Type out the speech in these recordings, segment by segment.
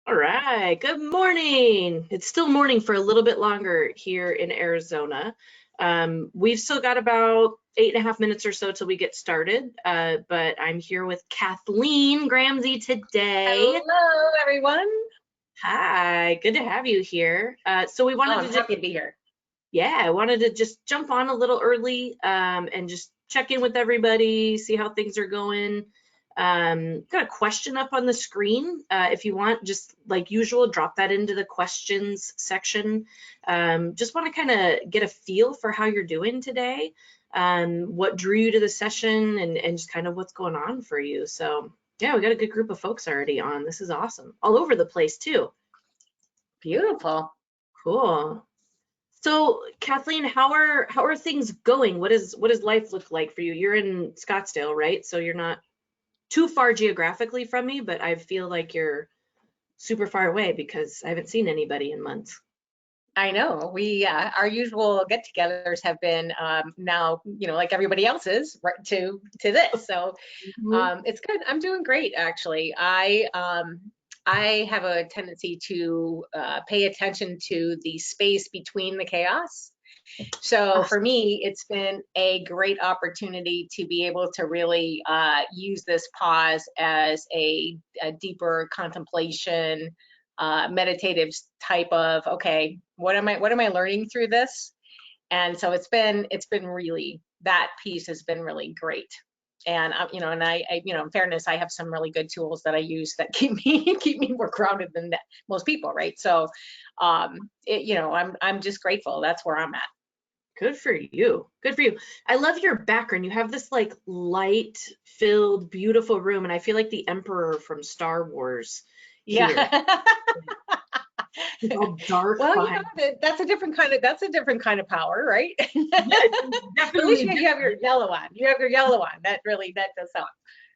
All right, good morning. It's still morning for a little bit longer here in Arizona. We've still got about 8.5 minutes or so till we get started, but I'm here with Kathleen Gramsey today. Hello, everyone. Hi, good to have you here. So we wanted I'm happy to be here. yeah, I wanted to just jump on a little early and just check in with everybody, see how things are going. Got a question up on the screen. If you want, just like usual, drop that into the questions section. Just want to kind of get a feel for how you're doing today, what drew you to the session, and just kind of what's going on for you. So yeah, we got a good group of folks already on. This is awesome. All over the place too. Beautiful. Cool. So Kathleen, how are things going? What does life look like for you? You're in Scottsdale, right? So you're not too far geographically from me, but I feel like you're super far away because I haven't seen anybody in months. I know we our usual get-togethers have been now, like everybody else's, right to this. So Mhm. it's good. I'm doing great, actually. I have a tendency to pay attention to the space between the chaos. So Ah, for me, it's been a great opportunity to be able to really use this pause as a deeper contemplation, meditative type of, okay, what am I learning through this? And so it's been really, that piece has been really great. And in fairness, I have some really good tools that I use that keep me more grounded than most people, right? So, I'm just grateful. That's where I'm at. good for you. Good for you. I love your background. You have this like light-filled, beautiful room, and I feel like the Emperor from Star Wars here. Yeah. It's all dark Well, behind. that's a different kind of power, right? Yeah, it's At least definitely you have your different. yellow one. You have your yellow one. That does help.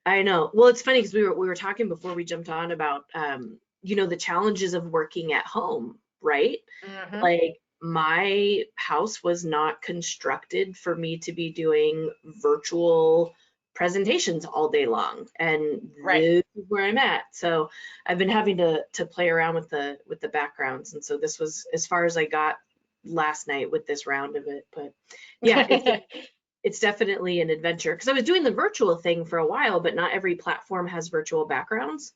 I know. Well, it's funny because we were talking before we jumped on about the challenges of working at home, right? Hmm. Like my house was not constructed for me to be doing virtual presentations all day long, and Right. this is where I'm at. So I've been having to play around with the backgrounds, and so this was as far as I got last night with this round of it. But yeah, it's definitely an adventure because I was doing the virtual thing for a while, but not every platform has virtual backgrounds.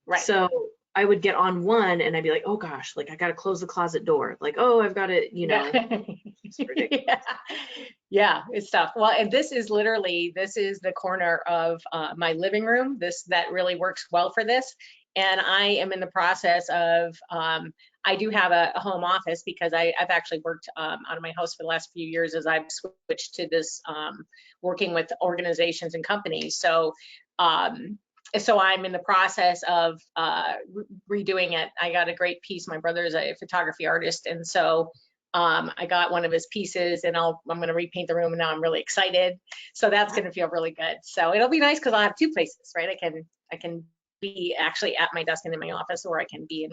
Right. So I would get on one and I'd be like, oh gosh, like I got to close the closet door. Like, oh, I've got Yeah. just ridiculous. Yeah. Yeah, it's tough. Well, and this is the corner of my living room. That really works well for this. And I am in the process of I do have a home office because I've actually worked out of my house for the last few years as I've switched to this working with organizations and companies. Um, so I'm in the process of redoing it. I got a great piece. My brother is a photography artist, and so I got one of his pieces, and I'm going to repaint the room, and now I'm really excited. So that's going to feel really good. So it'll be nice because I'll have two places, right? I can be actually at my desk and in my office, or I can be in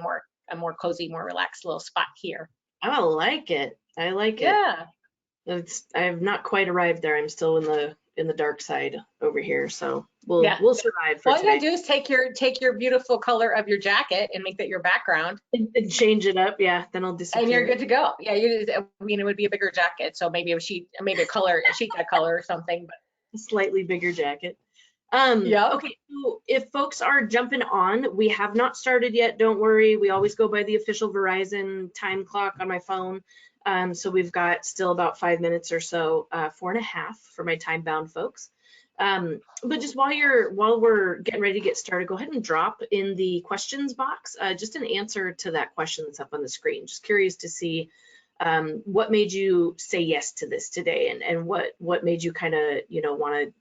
a more cozy, more relaxed little spot here. I like it. I like it. Yeah. I've not quite arrived there. I'm still in the dark side over here, so we'll Yeah. we'll survive for All you gotta today. do is take your beautiful color of your jacket and make that your background, And change it up, yeah, then I'll and you're disappear. good to go. Yeah, I mean, it would be a bigger jacket, so maybe a sheet that color or something. But A slightly bigger jacket. yeah. Okay, so if folks are jumping on, we have not started yet. Don't worry. We always go by the official Verizon time clock on my phone. So we've got still about 5 minutes or so, 4.5 for my time bound folks. But just while we're getting ready to get started, go ahead and drop in the questions box just an answer to that question that's up on the screen. Just curious to see what made you say yes to this today, and what made you kind of want to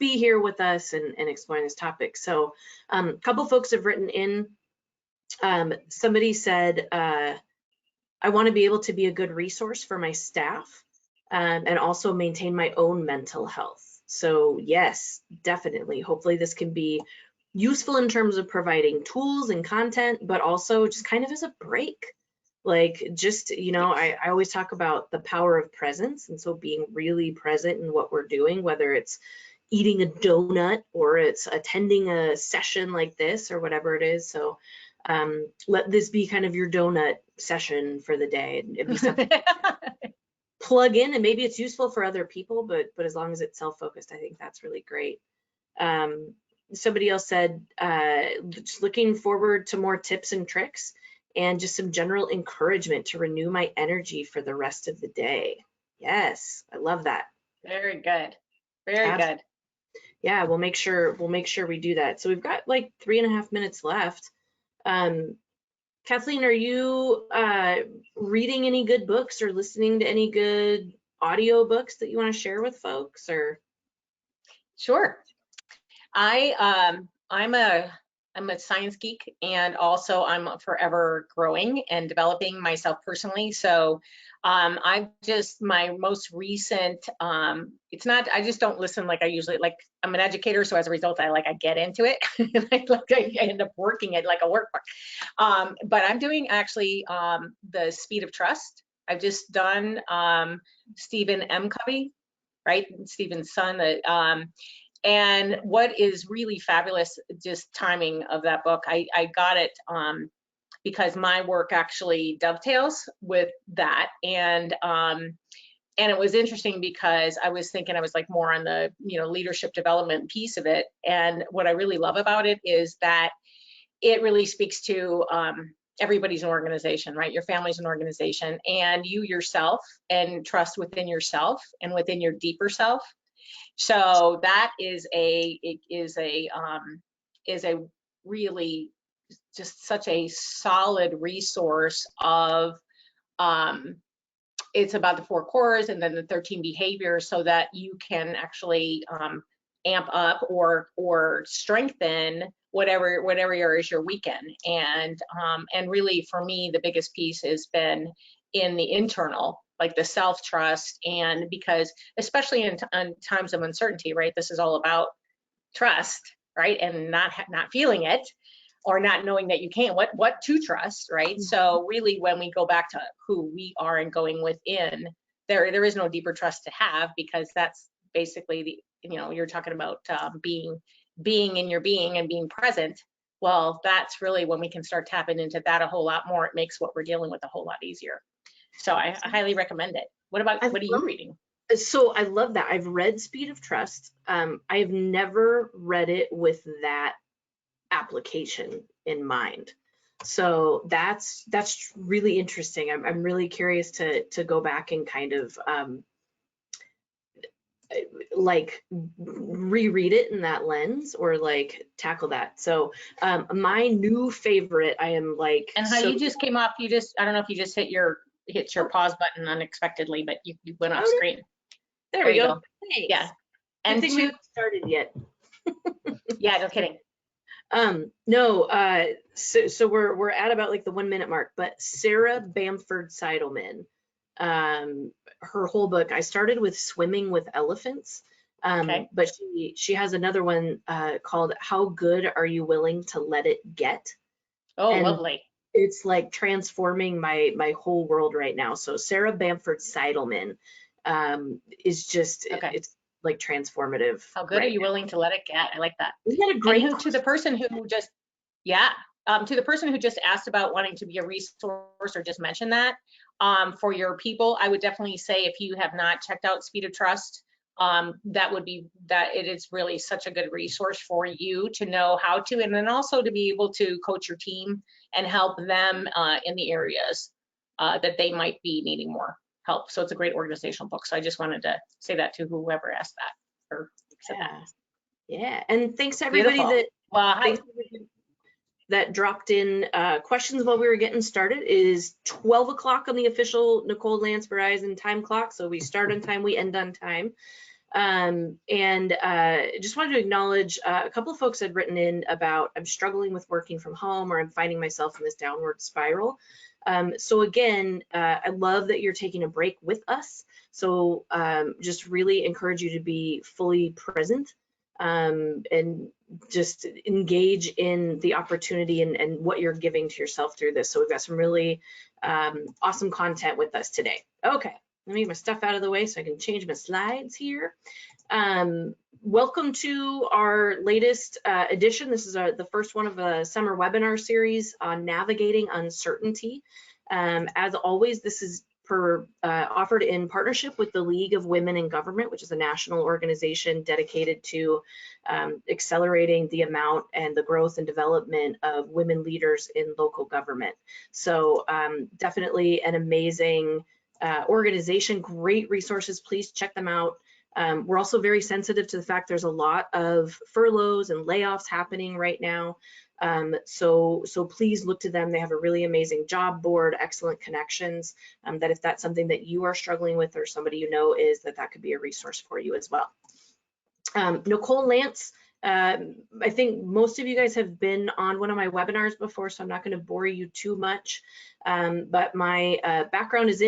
be here with us and exploring this topic. So a couple folks have written in. Somebody said, I want to be able to be a good resource for my staff and also maintain my own mental health. So yes, definitely. Hopefully this can be useful in terms of providing tools and content, but also just kind of as a break. Like just, Yes. I always talk about the power of presence. And so being really present in what we're doing, whether it's eating a donut or it's attending a session like this or whatever it is. So Let this be kind of your donut session for the day. It'd be something plug in, and maybe it's useful for other people, but as long as it's self-focused, I think that's really great. Somebody else said, just looking forward to more tips and tricks and just some general encouragement to renew my energy for the rest of the day. Yes, I love that. Very good. Very good. Yeah, we'll make sure we do that. So we've got like 3.5 minutes left. Kathleen, are you reading any good books or listening to any good audio books that you want to share with folks? Or sure. I'm a science geek, and also I'm forever growing and developing myself personally. So I've just, my most recent, it's not, I just don't listen like I usually, like I'm an educator, so as a result I get into it. I end up working it like a workbook. But I'm doing actually the Speed of Trust. I've just done Stephen M. Covey, right? Stephen's son. And what is really fabulous, just timing of that book, I got it because my work actually dovetails with that. And it was interesting because I was thinking I was like more on the, leadership development piece of it. And what I really love about it is that it really speaks to everybody's an organization, right? Your family's an organization, and you yourself, and trust within yourself and within your deeper self. So that is a really just such a solid resource of it's about the 4 cores and then the 13 behaviors, so that you can actually amp up or strengthen whatever is your weekend. And really for me, the biggest piece has been in the internal, like the self-trust. And because especially in times of uncertainty, right, this is all about trust, right, and not feeling it or not knowing that you can't, what to trust, right? So really, when we go back to who we are and going within, there is no deeper trust to have, because that's basically the, you're talking about being in your being and being present. Well, that's really when we can start tapping into that a whole lot more. It makes what we're dealing with a whole lot easier. So I highly recommend it. What are you reading? So I love that. I've read Speed of Trust. I've never read it with that application in mind. So that's really interesting. I'm really curious to go back and kind of like reread it in that lens, or like tackle that. So my new favorite, I am like, and how you just came off, I don't know if you just hit your pause button unexpectly, but you went off screen. There we go. Yeah. And think we haven't started yet. Yeah, no kidding. No, so we're at about like the 1 minute mark, but Sarah Bamford Seidelman, her whole book, I started with Swimming with Elephants, Okay. but she has another one called How Good Are You Willing to Let It Get? Oh, and lovely. It's like transforming my whole world right now. So Sarah Bamford Seidelman is just, it's like transformative. How good are you willing to let it get? I like that. Isn't that a great to the person who just, to the person who just asked about wanting to be a resource or just mentioned that, for your people, I would definitely say, if you have not checked out Speed of Trust, it is really such a good resource for you to know how to, and then also to be able to coach your team and help them in the areas that they might be needing more help. So it's a great organizational book. So I just wanted to say that to whoever asked that or said that. Yeah, and thanks to everybody that dropped in questions while we were getting started. It is 12 o'clock on the official Nicole Lance Verizon time clock. So we start on time, we end on time. Just wanted to acknowledge a couple of folks had written in about, I'm struggling with working from home, or I'm finding myself in this downward spiral. So again, I love that you're taking a break with us. So just really encourage you to be fully present and just engage in the opportunity and what you're giving to yourself through this. So we've got some really awesome content with us today. Okay, let me get my stuff out of the way so I can change my slides here. Welcome to our latest edition. This is the first one of a summer webinar series on navigating uncertainty. As always, this is offered in partnership with the League of Women in Government, which is a national organization dedicated to accelerating the amount and the growth and development of women leaders in local government. So definitely an amazing organization, great resources. Please check them out. We're also very sensitive to the fact there's a lot of furloughs and layoffs happening right now. So please look to them. They have a really amazing job board, excellent connections, that if that's something that you are struggling with or somebody you know is, that could be a resource for you as well. Nicole Lance, I think most of you guys have been on one of my webinars before, so I'm not going to bore you too much. But my background is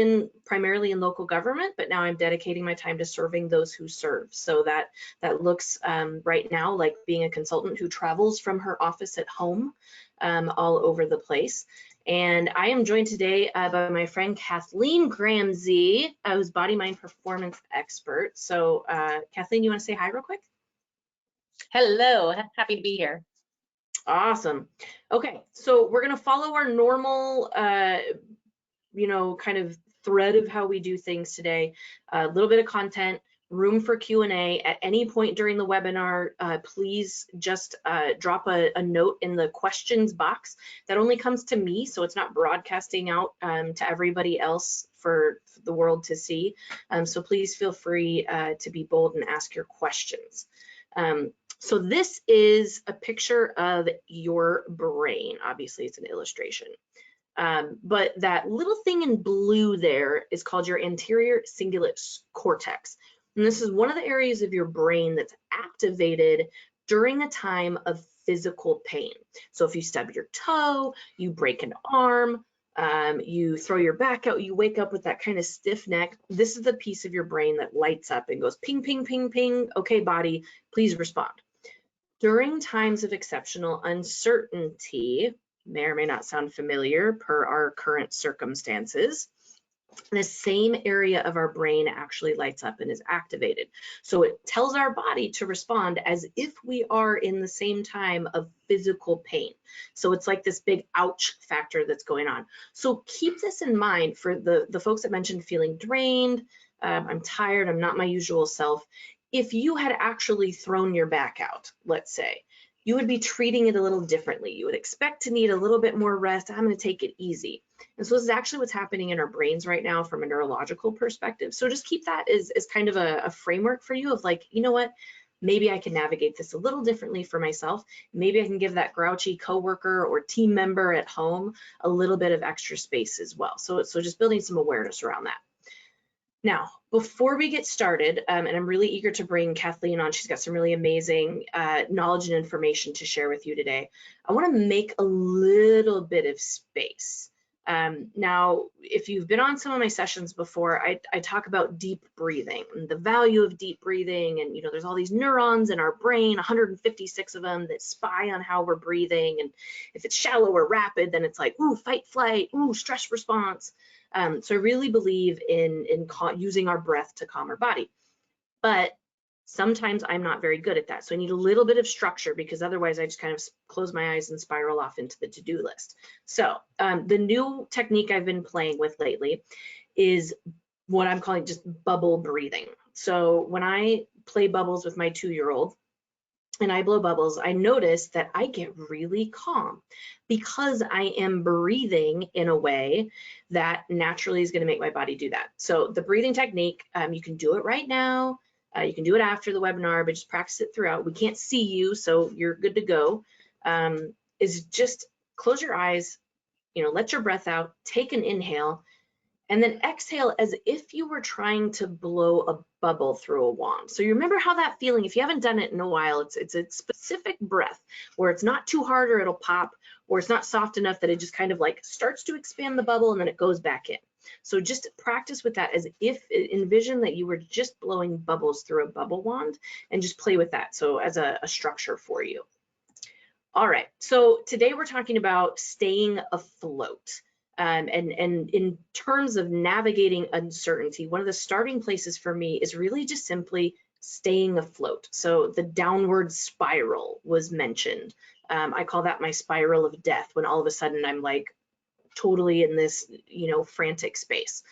primarily in local government, but now I'm dedicating my time to serving those who serve. So that looks right now like being a consultant who travels from her office at home all over the place. And I am joined today by my friend Kathleen Gramsey, who's body mind performance expert. So Kathleen, you want to say hi real quick? Hello, happy to be here. Awesome. Okay, so we're going to follow our normal, kind of thread of how we do things today. A little bit of content, room for Q&A. At any point during the webinar, please just drop a note in the questions box. That only comes to me, so it's not broadcasting out to everybody else for the world to see. So please feel free to be bold and ask your questions. So this is a picture of your brain. Obviously, it's an illustration. But that little thing in blue there is called your anterior cingulate cortex. And this is one of the areas of your brain that's activated during a time of physical pain. So if you stub your toe, you break an arm, you throw your back out, you wake up with that kind of stiff neck, this is the piece of your brain that lights up and goes ping, ping, ping, ping. Okay, body, please respond. During times of exceptional uncertainty, may or may not sound familiar per our current circumstances, the same area of our brain actually lights up and is activated. So it tells our body to respond as if we are in the same time of physical pain. So it's like this big ouch factor that's going on. So keep this in mind for the folks that mentioned feeling drained, I'm tired, I'm not my usual self. If you had actually thrown your back out, let's say, you would be treating it a little differently. You would expect to need a little bit more rest. I'm going to take it easy. And so this is actually what's happening in our brains right now from a neurological perspective. So just keep that as kind of a framework for you of like, you know what, maybe I can navigate this a little differently for myself. Maybe I can give that grouchy coworker or team member at home a little bit of extra space as well. So just building some awareness around that. Now, before we get started, and I'm really eager to bring Kathleen on, she's got some really amazing knowledge and information to share with you today. I want to make a little bit of space. Now, if you've been on some of my sessions before, I talk about deep breathing and the value of deep breathing. And, there's all these neurons in our brain, 156 of them that spy on how we're breathing. And if it's shallow or rapid, then it's like, ooh, fight, flight, ooh, stress response. So I really believe in using our breath to calm our body, but sometimes I'm not very good at that. So I need a little bit of structure because otherwise I just kind of close my eyes and spiral off into the to-do list. So the new technique I've been playing with lately is what I'm calling just bubble breathing. So when I play bubbles with my 2-year-old, and I blow bubbles, I notice that I get really calm because I am breathing in a way that naturally is going to make my body do that. So the breathing technique, you can do it right now. You can do it after the webinar, but just practice it throughout. We can't see you, so you're good to go. Is just close your eyes, let your breath out, take an inhale, and then exhale as if you were trying to blow a bubble through a wand. So you remember how that feeling, if you haven't done it in a while, it's a specific breath where it's not too hard or it'll pop, or it's not soft enough that it just kind of like starts to expand the bubble and then it goes back in. So just practice with that as if, envision that you were just blowing bubbles through a bubble wand and just play with that. So as a structure for you. All right, so today we're talking about staying afloat. And in terms of navigating uncertainty, one of the starting places for me is really just simply staying afloat. So the downward spiral was mentioned. I call that my spiral of death, when all of a sudden I'm like totally in this, frantic space.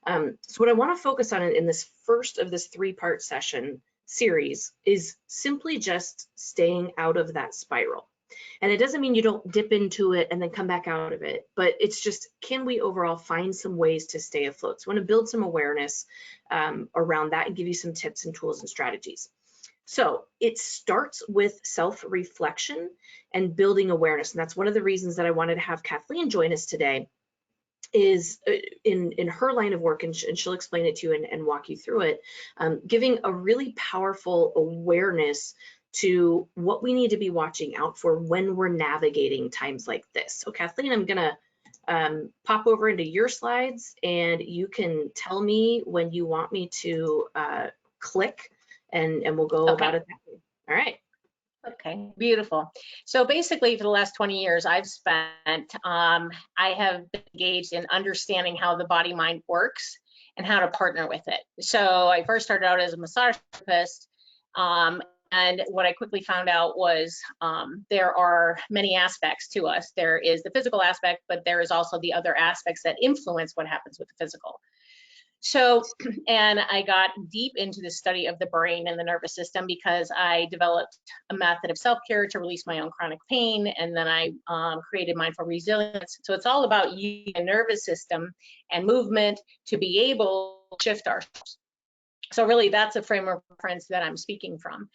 So what I want to focus on in this first of this 3-part session series is simply just staying out of that spiral. And it doesn't mean you don't dip into it and then come back out of it, but it's just, can we overall find some ways to stay afloat? So I want to build some awareness around that and give you some tips and tools and strategies. So it starts with self-reflection and building awareness. And that's one of the reasons that I wanted to have Kathleen join us today, is in her line of work, and she'll explain it to you and walk you through it, giving a really powerful awareness to what we need to be watching out for when we're navigating times like this. So Kathleen, I'm gonna pop over into your slides, and you can tell me when you want me to click, and we'll go about it that way. All right. Okay, beautiful. So basically, for the last 20 years, I have been engaged in understanding how the body-mind works and how to partner with it. So I first started out as a massage therapist, and what I quickly found out was there are many aspects to us. There is the physical aspect, but there is also the other aspects that influence what happens with the physical. So, and I got deep into the study of the brain and the nervous system because I developed a method of self-care to release my own chronic pain, and then I created mindful resilience. So it's all about using the nervous system and movement to be able to shift ourselves. So really, that's a frame of reference that I'm speaking from.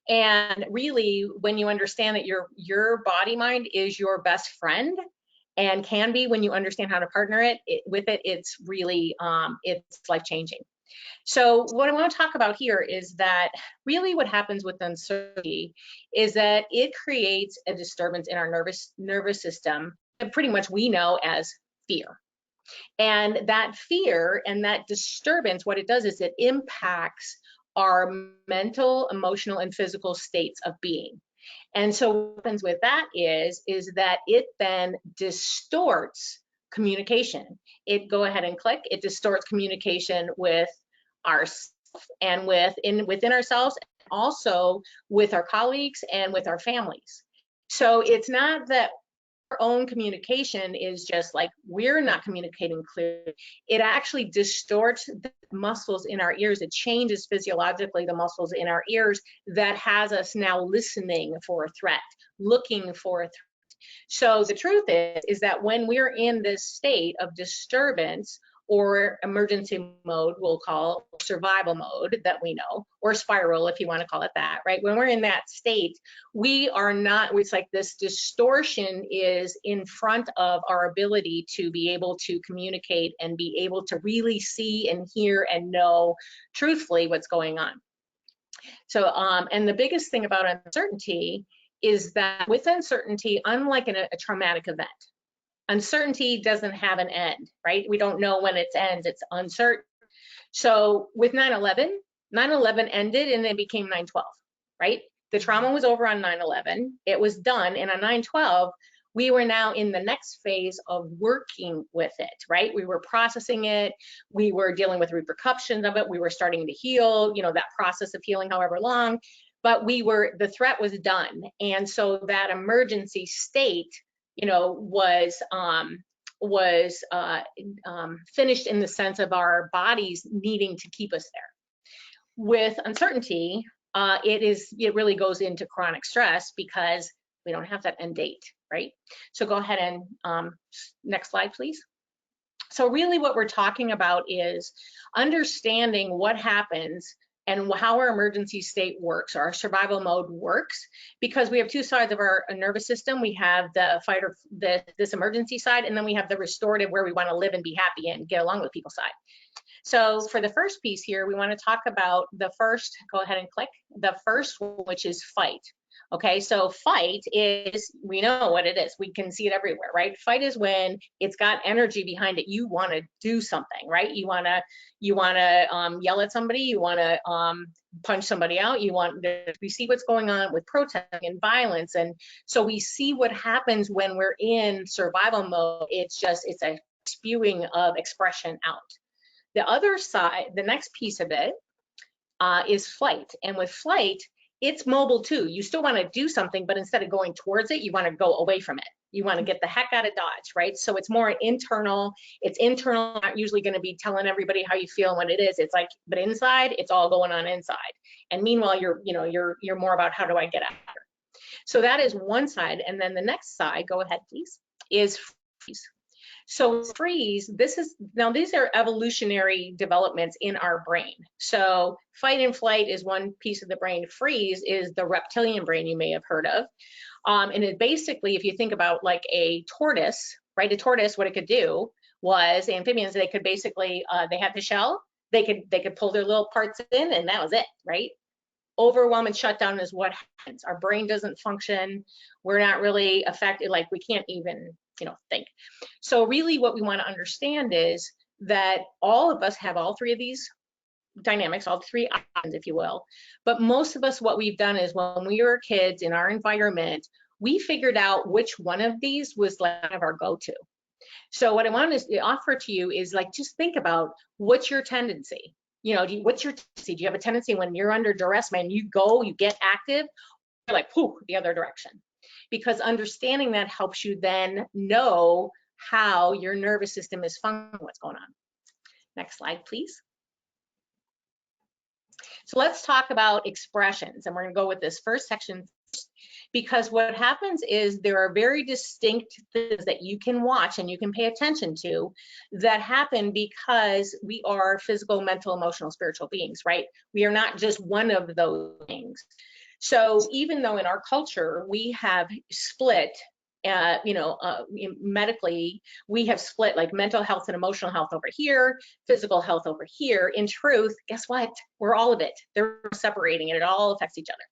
And really, when you understand that your body mind is your best friend, and can be when you understand how to partner with it, it's really, it's life-changing. So what I want to talk about here is that really what happens with uncertainty is that it creates a disturbance in our nervous system that pretty much we know as fear. And that fear and that disturbance, what it does is it impacts our mental, emotional, and physical states of being. And so what happens with that is that it then distorts communication. It distorts communication with ourselves and within ourselves, and also with our colleagues and with our families. So it's not that our own communication is just like we're not communicating clearly. It actually distorts the muscles in our ears. It changes physiologically the muscles in our ears that has us now listening for a threat, looking for a threat. So the truth is that when we're in this state of disturbance or emergency mode, we'll call survival mode that we know, or spiral if you want to call it that, right? When we're in that state, we are not, it's like this distortion is in front of our ability to be able to communicate and be able to really see and hear and know truthfully what's going on. So, and the biggest thing about uncertainty is that with uncertainty, unlike a traumatic event, uncertainty doesn't have an end, right? We don't know when it ends, it's uncertain. So with 9/11 ended and it became 9/12, right? The trauma was over on 9/11, it was done, and on 9/12, we were now in the next phase of working with it, right? We were processing it, we were dealing with repercussions of it, we were starting to heal, that process of healing however long, but the threat was done. And so that emergency state was finished in the sense of our bodies needing to keep us there. With uncertainty, it really goes into chronic stress because we don't have that end date, right? So go ahead and next slide, please. So really what we're talking about is understanding what happens and how our emergency state works, or our survival mode works, because we have two sides of our nervous system. We have the fight or this emergency side, and then we have the restorative where we want to live and be happy and get along with people side. So for the first piece here, we want to talk about the first, go ahead and click, the first one, which is fight. Okay, so fight is, we know what it is. We can see it everywhere, right? Fight is when it's got energy behind it. You want to do something, right? You want to yell at somebody. You want to punch somebody out. We see what's going on with protesting and violence. And so we see what happens when we're in survival mode. It's a spewing of expression out. The other side, the next piece of it is flight. And with flight, it's mobile too. You still want to do something, but instead of going towards it, you want to go away from it. You want to get the heck out of Dodge, right? So it's more internal. It's internal, not usually going to be telling everybody how you feel and what it is. It's like, but inside, it's all going on inside. And meanwhile, you're more about how do I get out of here? So that is one side. And then the next side, go ahead, please, is freeze. So freeze, these are evolutionary developments in our brain. So fight and flight is one piece of the brain. Freeze is the reptilian brain you may have heard of. And it basically, if you think about like a tortoise, right? A tortoise, what it could do was amphibians, they could basically, they had the shell, they could pull their little parts in and that was it, right? Overwhelm and shutdown is what happens. Our brain doesn't function. We're not really affected, like we can't even, think. So really what we want to understand is that all of us have all three of these dynamics, all three options, if you will. But most of us, what we've done is when we were kids in our environment, we figured out which one of these was like kind of our go-to. So what I want to offer to you is like, just think about what's your tendency. What's your tendency? Do you have a tendency when you're under duress, man, you get active, you're like, whew, the other direction. Because understanding that helps you then know how your nervous system is functioning, what's going on. Next slide, please. So let's talk about expressions, and we're going to go with this first section because what happens is there are very distinct things that you can watch and you can pay attention to that happen because we are physical, mental, emotional, spiritual beings, right? We are not just one of those things. So even though in our culture we have split, medically, we have split like mental health and emotional health over here, physical health over here. In truth, guess what? We're all of it. They're separating and it all affects each other.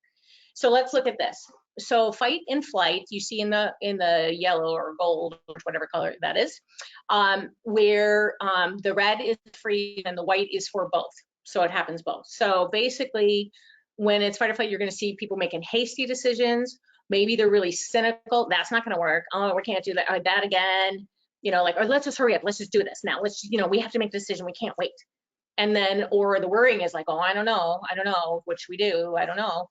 So let's look at this. So fight and flight, you see in the yellow or gold, or whatever color that is, where the red is free and the white is for both. So it happens both. So basically, when it's fight or flight, you're going to see people making hasty decisions. Maybe they're really cynical. That's not going to work. Oh, we can't do that. Or that again. Or let's just hurry up. Let's just do this now. We have to make a decision. We can't wait. And then, or the worrying is like, oh, I don't know, which we do. I don't know.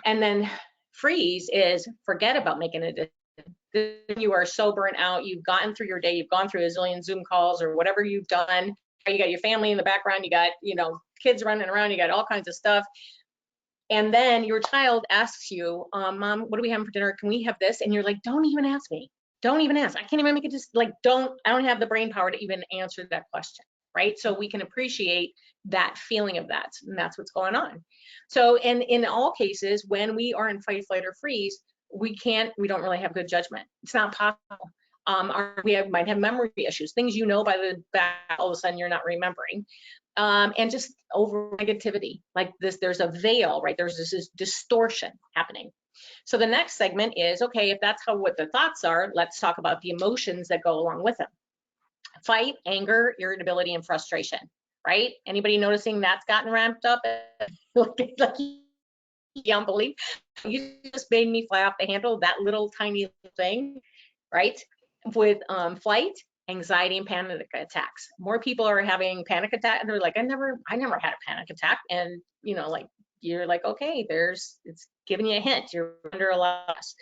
And then freeze is forget about making a decision. You are so burnt out. You've gotten through your day. You've gone through a zillion Zoom calls or whatever you've done. You got your family in the background. You got, kids running around. You got all kinds of stuff. And then your child asks you, Mom, what do we have for dinner? Can we have this? And you're like, don't even ask me. Don't even ask. I can't even make it just like, I don't have the brain power to even answer that question, right? So we can appreciate that feeling of that. And that's what's going on. So, and in all cases, when we are in fight, flight, or freeze, we don't really have good judgment. It's not possible. Might have memory issues, things by the back, all of a sudden you're not remembering. And just over negativity like this, there's a veil, right? There's this distortion happening. So the next segment is, okay, if that's what the thoughts are, let's talk about the emotions that go along with them. Fight, anger, irritability, and frustration, right? Anybody noticing that's gotten ramped up? like unbelief. You just made me fly off the handle, that little tiny thing, right? With flight, anxiety and panic attacks. More people are having panic attacks. They're like, I never had a panic attack. And you're like, okay, it's giving you a hint. You're under a loss.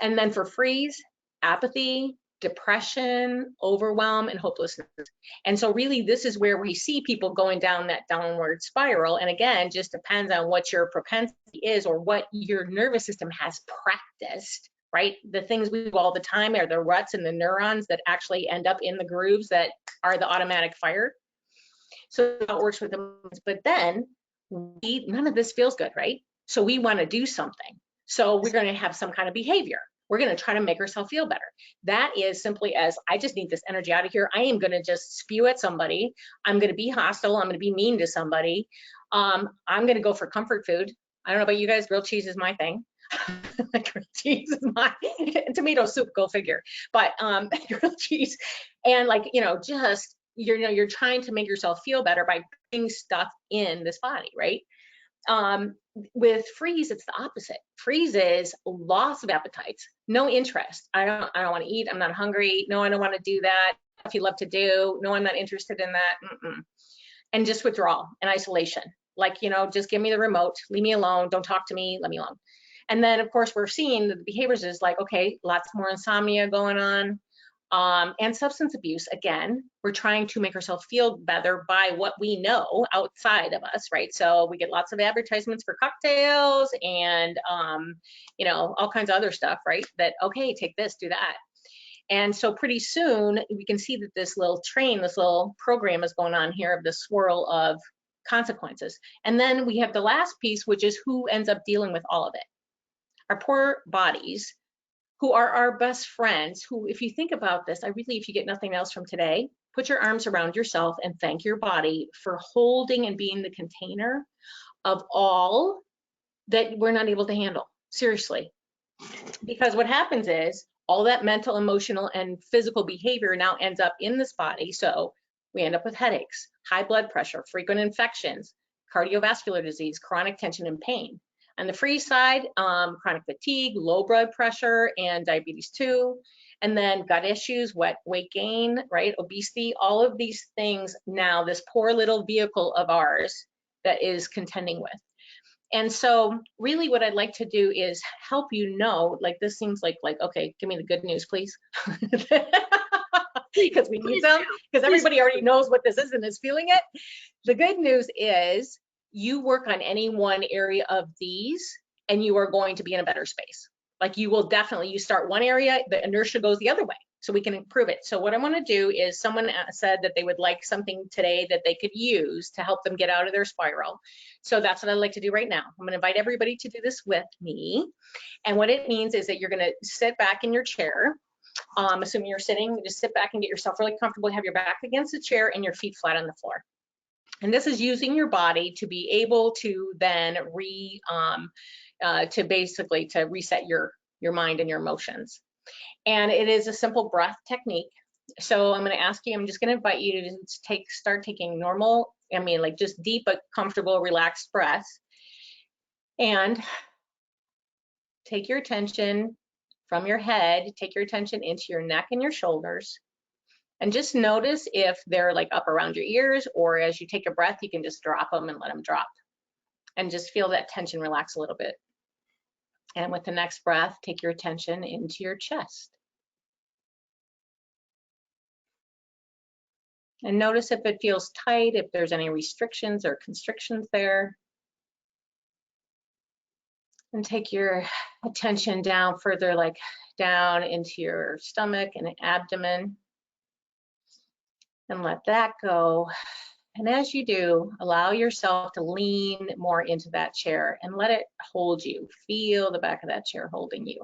And then for freeze, apathy, depression, overwhelm, and hopelessness. And so really this is where we see people going down that downward spiral. And again, just depends on what your propensity is or what your nervous system has practiced. Right? The things we do all the time are the ruts and the neurons that actually end up in the grooves that are the automatic fire. So it works with them. But then none of this feels good, right? So we want to do something. So we're going to have some kind of behavior. We're going to try to make ourselves feel better. That is simply as, I just need this energy out of here. I am going to just spew at somebody. I'm going to be hostile. I'm going to be mean to somebody. I'm going to go for comfort food. I don't know about you guys, grilled cheese is my thing. Grilled cheese is my tomato soup, go figure. But grilled cheese and just you're trying to make yourself feel better by putting stuff in this body, right? With freeze, it's the opposite. Freeze is loss of appetites, no interest. I don't want to eat. I'm not hungry. No, I don't want to do that. If you love to do, no, I'm not interested in that. And just withdrawal and isolation. Like, you know, just give me the remote, leave me alone, don't talk to me, let me alone. And then of course we're seeing that the behaviors is like, okay, lots more insomnia going on. And substance abuse, again, we're trying to make ourselves feel better by what we know outside of us, right? So we get lots of advertisements for cocktails and, you know, all kinds of other stuff, right? That, okay, take this, do that. And so pretty soon we can see that this little train, this little program is going on here of the swirl of consequences. And then we have the last piece, which is who ends up dealing with all of it. Our poor bodies, who are our best friends, who, if you think about this, I really, if you get nothing else from today, put your arms around yourself and thank your body for holding and being the container of all that we're not able to handle, seriously. Because what happens is all that mental, emotional, and physical behavior now ends up in this body. So we end up with headaches, high blood pressure, frequent infections, cardiovascular disease, chronic tension and pain. On the free side, chronic fatigue, low blood pressure, and diabetes too. And then gut issues, weight gain, right? Obesity, all of these things now, this poor little vehicle of ours that is contending with. And so really what I'd like to do is help you know, like this seems like okay, give me the good news, please. Because we need some, because everybody already knows what this is and is feeling it. The good news is you work on any one area of these and you are going to be in a better space. Like you will definitely, you start one area, the inertia goes the other way, so we can improve it. So what I want to do is, someone said that they would like something today that they could use to help them get out of their spiral. So that's what I'd like to do right now. I'm going to invite everybody to do this with me. And what it means is that you're going to sit back in your chair. Assuming you're sitting, just sit back and get yourself really comfortable, have your back against the chair and your feet flat on the floor. And this is using your body to be able to then to reset your mind and your emotions. And it is a simple breath technique. So I'm going to ask you, I'm just going to invite you to start taking normal, like just deep but comfortable, relaxed breaths. And take your attention from your head, take your attention into your neck and your shoulders. And just notice if they're like up around your ears, or as you take a breath, you can just drop them and let them drop. And just feel that tension relax a little bit. And with the next breath, take your attention into your chest. And notice if it feels tight, if there's any restrictions or constrictions there. And take your attention down further, like down into your stomach and abdomen. And let that go. And as you do, allow yourself to lean more into that chair and let it hold you. Feel the back of that chair holding you.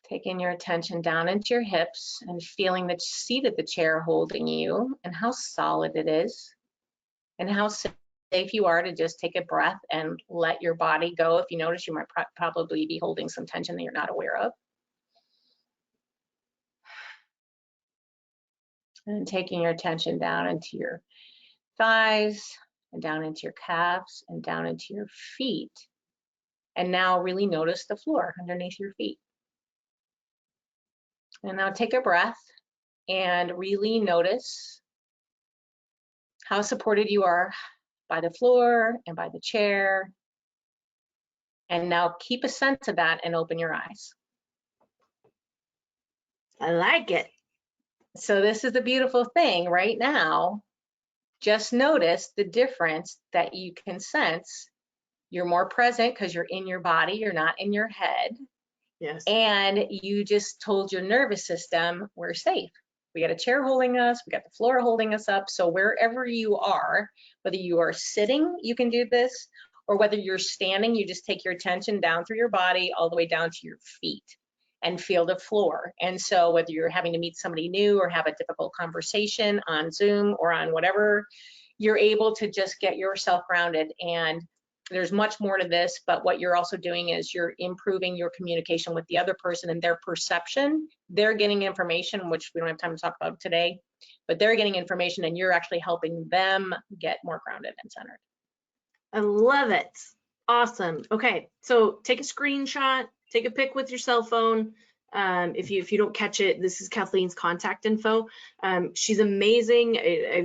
Taking your attention down into your hips and feeling the seat of the chair holding you and how solid it is and how safe you are to just take a breath and let your body go. If you notice, you might probably be holding some tension that you're not aware of. And taking your attention down into your thighs and down into your calves and down into your feet. And now really notice the floor underneath your feet. And now take a breath and really notice how supported you are by the floor and by the chair. And now keep a sense of that and open your eyes. I like it. So this is the beautiful thing right now. Just notice the difference that you can sense. You're more present because you're in your body, you're not in your head. Yes. And you just told your nervous system, we're safe. We got a chair holding us, we got the floor holding us up. So wherever you are, whether you are sitting, you can do this, or whether you're standing, you just take your attention down through your body all the way down to your feet and feel the floor. And so whether you're having to meet somebody new or have a difficult conversation on Zoom or on whatever, you're able to just get yourself grounded. And there's much more to this, but what you're also doing is you're improving your communication with the other person and their perception. They're getting information, which we don't have time to talk about today, but they're getting information and you're actually helping them get more grounded and centered. I love it. Awesome. Okay, so take a screenshot, take a pic with your cell phone, If you don't catch it, this is Kathleen's contact info. She's amazing.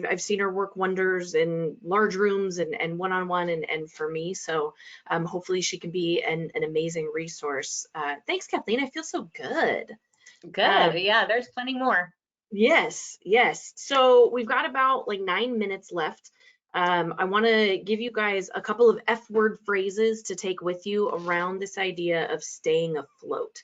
I've seen her work wonders in large rooms and one-on-one and for me. So hopefully she can be an amazing resource. Thanks, Kathleen. I feel so good. Good. Yeah, there's plenty more. Yes, yes. So we've got about like 9 minutes left. I want to give you guys a couple of F-word phrases to take with you around this idea of staying afloat.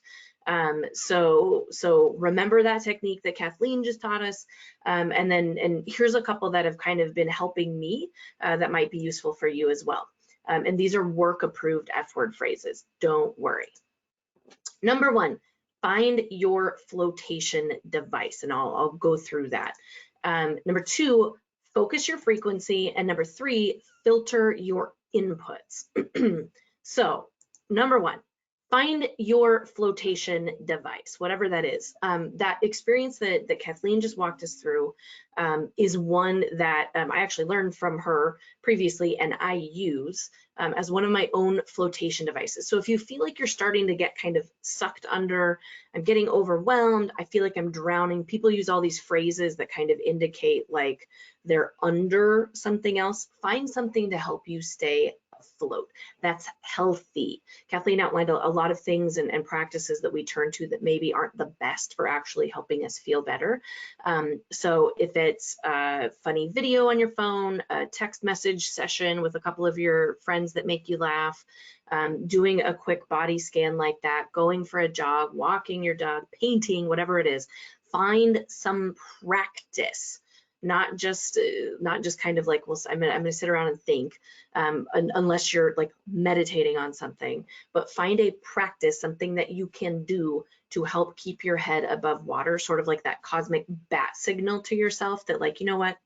So remember that technique that Kathleen just taught us, and here's a couple that have kind of been helping me that might be useful for you as well. And these are work-approved F-word phrases. Don't worry. Number 1. Find your flotation device, and I'll go through that. Number 2, focus your frequency, and number 3, filter your inputs. So, number 1, find your flotation device, whatever that is. That experience that Kathleen just walked us through is one that I actually learned from her previously, and I use as one of my own flotation devices. So if you feel like you're starting to get kind of sucked under, I'm getting overwhelmed, I feel like I'm drowning, people use all these phrases that kind of indicate like they're under something else. Find something to help you stay afloat. That's healthy. Kathleen outlined a lot of things and practices that we turn to that maybe aren't the best for actually helping us feel better. So if it's a funny video on your phone, a text message session with a couple of your friends that make you laugh, doing a quick body scan like that, going for a jog, walking your dog, painting, whatever it is, find some practice. Not just kind of like, well, I'm gonna sit around and think, unless you're like meditating on something, but find a practice, something that you can do to help keep your head above water, sort of like that cosmic bat signal to yourself that like, you know what,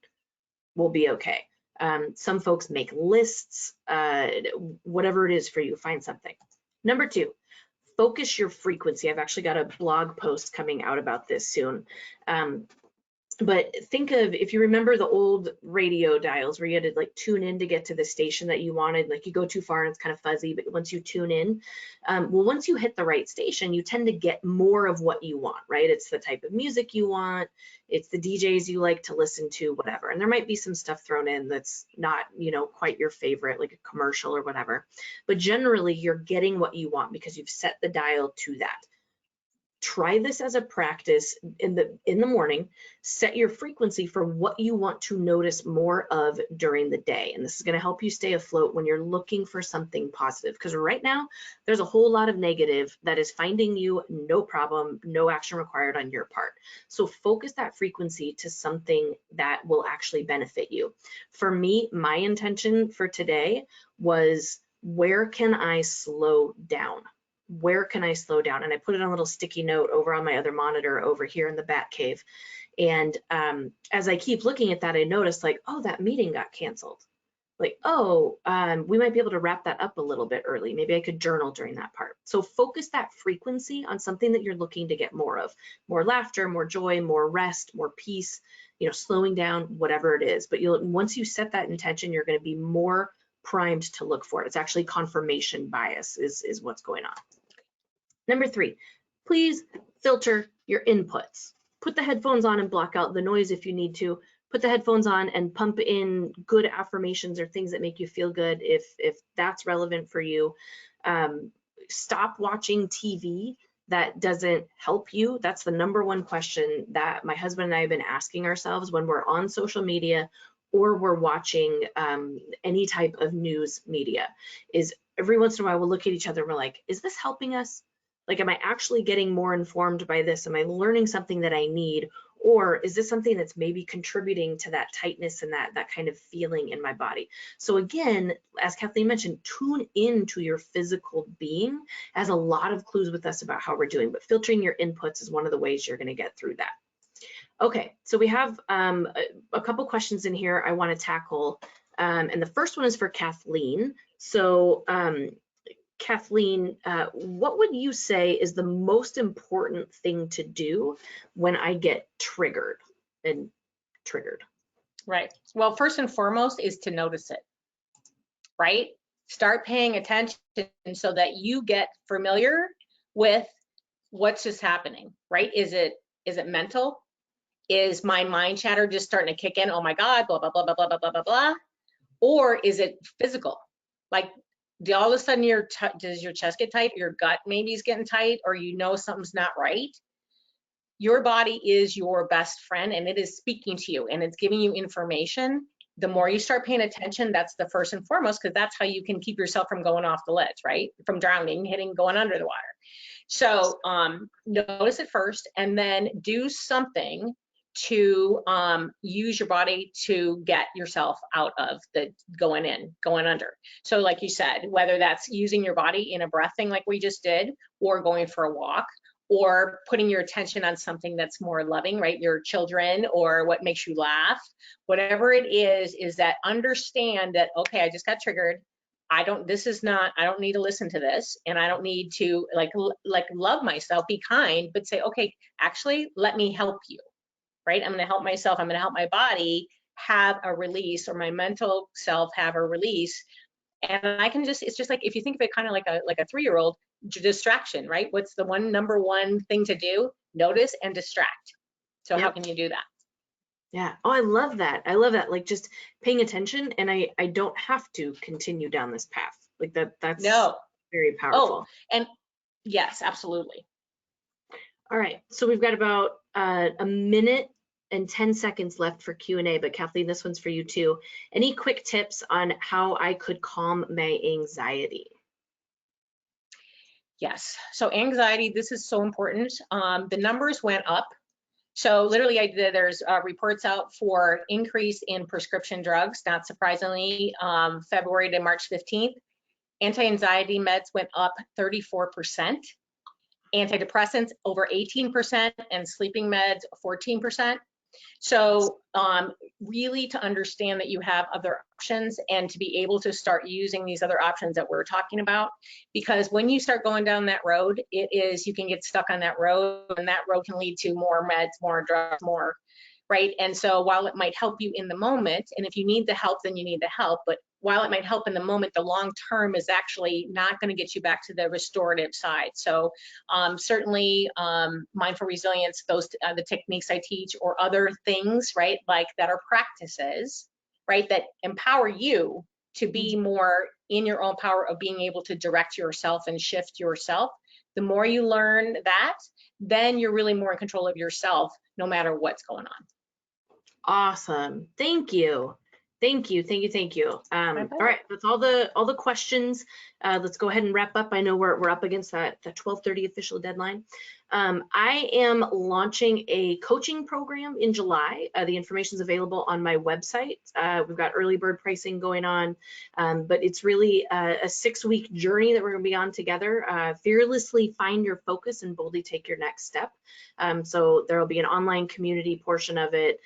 we'll be okay. Some folks make lists, whatever it is for you, find something. Number 2, focus your frequency. I've actually got a blog post coming out about this soon. But think of, if you remember the old radio dials where you had to like tune in to get to the station that you wanted, like you go too far and it's kind of fuzzy, but once you tune in, well, once you hit the right station, you tend to get more of what you want, right? It's the type of music you want, it's the DJs you like to listen to, whatever. And there might be some stuff thrown in that's not, you know, quite your favorite, like a commercial or whatever. But generally you're getting what you want because you've set the dial to that. Try this as a practice in the morning. Set your frequency for what you want to notice more of during the day. And this is going to help you stay afloat when you're looking for something positive. Because right now, there's a whole lot of negative that is finding you, no problem, no action required on your part. So focus that frequency to something that will actually benefit you. For me, my intention for today was, where can I slow down? Where can I slow down? And I put it on a little sticky note over on my other monitor over here in the bat cave. And as I keep looking at that, I noticed like, oh, that meeting got canceled. Like, oh, we might be able to wrap that up a little bit early. Maybe I could journal during that part. So focus that frequency on something that you're looking to get more of, more laughter, more joy, more rest, more peace, you know, slowing down, whatever it is. But once you set that intention, you're going to be more primed to look for it. It's actually confirmation bias is what's going on. Number 3, please filter your inputs. Put the headphones on and block out the noise if you need to. Put the headphones on and pump in good affirmations or things that make you feel good if that's relevant for you. Stop watching TV that doesn't help you. That's the number 1 question that my husband and I have been asking ourselves when we're on social media or we're watching any type of news media, is every once in a while we'll look at each other and we're like, is this helping us? Like, am I actually getting more informed by this? Am I learning something that I need? Or is this something that's maybe contributing to that tightness and that kind of feeling in my body? So again, as Kathleen mentioned, tune into your physical being has a lot of clues with us about how we're doing, but filtering your inputs is one of the ways you're going to get through that. Okay, so we have a couple questions in here I want to tackle. And the first one is for Kathleen. So Kathleen, what would you say is the most important thing to do when I get triggered? Right. Well, first and foremost is to notice it, right? Start paying attention so that you get familiar with what's just happening, right? Is it mental? Is my mind chatter just starting to kick in? Oh my God, blah, blah, blah, blah, blah, blah, blah, blah, blah. Or is it physical? Like, do all of a sudden does your chest get tight? Your gut maybe is getting tight, or you know something's not right. Your body is your best friend, and it is speaking to you, and it's giving you information. The more you start paying attention, that's the first and foremost, because that's how you can keep yourself from going off the ledge, right? From drowning, going under the water. So notice it first, and then do something to use your body to get yourself out of the going under. So like you said, whether that's using your body in a breath thing like we just did, or going for a walk, or putting your attention on something that's more loving, right? Your children, or what makes you laugh, whatever it is that understand that, okay, I just got triggered. I don't need to listen to this, and I don't need to like love myself, be kind, but say, okay, actually, let me help you, right? I'm going to help myself. I'm going to help my body have a release, or my mental self have a release. And I can just, it's just like, if you think of it kind of like a 3-year-old, distraction, right? What's the number one thing to do? Notice and distract. So Yep. How can you do that? Yeah. Oh, I love that. I love that. Like just paying attention, and I don't have to continue down this path. Like that's very powerful. Oh, and yes, absolutely. All right. So we've got about a minute and 10 seconds left for Q&A, but Kathleen, this one's for you too. Any quick tips on how I could calm my anxiety? Yes. So anxiety, this is so important. The numbers went up. So literally, there's reports out for increase in prescription drugs. Not surprisingly, February to March 15th, anti-anxiety meds went up 34%, antidepressants over 18%, and sleeping meds 14%. So really to understand that you have other options, and to be able to start using these other options that we're talking about, because when you start going down that road, you can get stuck on that road, and that road can lead to more meds, more drugs, more, right? And so while it might help you in the moment, and if you need the help, then you need the help, but while it might help in the moment, the long term is actually not going to get you back to the restorative side. So certainly mindful resilience, the techniques I teach, or other things, right, like that are practices, right, that empower you to be more in your own power of being able to direct yourself and shift yourself. The more you learn that, then you're really more in control of yourself, no matter what's going on. Awesome. Thank you. Thank you. All right, that's all the questions. Let's go ahead and wrap up. I know we're up against that 12:30 official deadline. I am launching a coaching program in July. The information is available on my website. We've got early bird pricing going on, but it's really a 6-week journey that we're going to be on together. Fearlessly find your focus and boldly take your next step. So there will be an online community portion of it,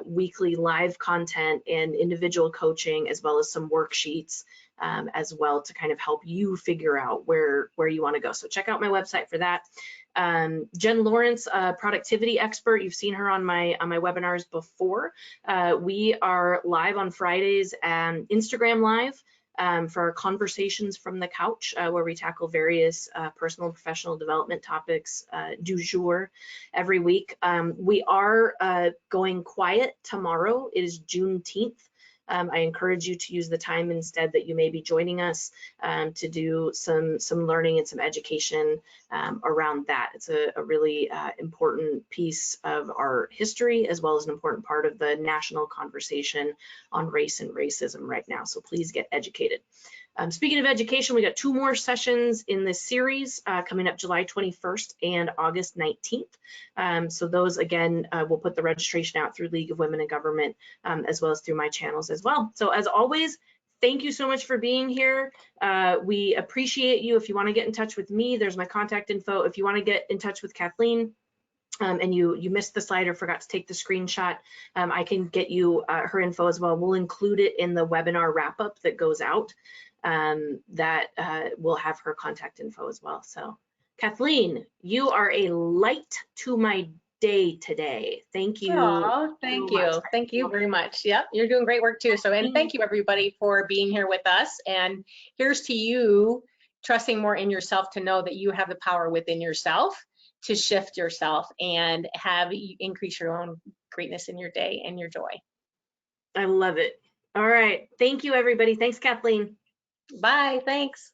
weekly live content, and individual coaching, as well as some worksheets as well, to kind of help you figure out where you want to go. So check out my website for that. Jen Lawrence, productivity expert. You've seen her on my webinars before. We are live on Fridays and Instagram Live for our conversations from the couch, where we tackle various personal and professional development topics du jour every week. We are going quiet tomorrow. It is Juneteenth. I encourage you to use the time instead that you may be joining us to do some learning and some education around that. It's a really important piece of our history, as well as an important part of the national conversation on race and racism right now. So please get educated. Speaking of education, we got 2 more sessions in this series coming up July 21st and August 19th. So those, again, we'll put the registration out through League of Women in Government, as well as through my channels as well. So as always, thank you so much for being here. We appreciate you. If you want to get in touch with me, there's my contact info. If you want to get in touch with Kathleen, and you missed the slide or forgot to take the screenshot, I can get you her info as well. We'll include it in the webinar wrap-up that goes out. That will have her contact info as well. So Kathleen, you are a light to my day today. Thank you. Oh, thank you. Thank you very much. Yep, you're doing great work too. So, and thank you everybody for being here with us. And here's to you trusting more in yourself to know that you have the power within yourself. to shift yourself and have you increase your own greatness in your day and your joy. I love it. All right. Thank you, everybody. Thanks, Kathleen. Bye. Thanks.